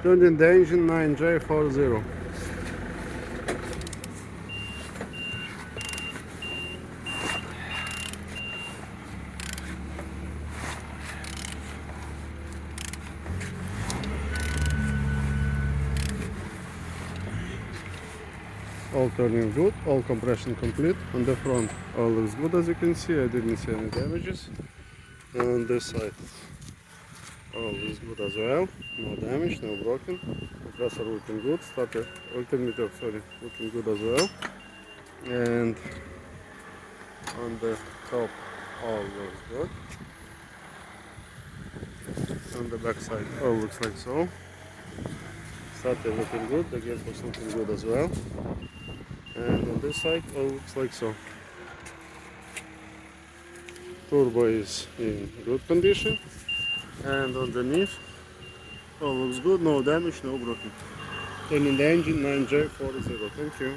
Turning the engine 9J40. All turning good, all compression complete. On the front all looks good, as you can see. I didn't see any damages. And on this side all looks good as well. No damage, no broken. Compressor looking good. Starter alternator, sorry, looking good as well. And on the top all looks good. On the back side all looks like so. Starter looking good, the gearbox looking good as well. And on this side all looks like so. Turbo is in good condition, and underneath all looks good, no damage, no broken. Turning the engine 9J40. Thank you.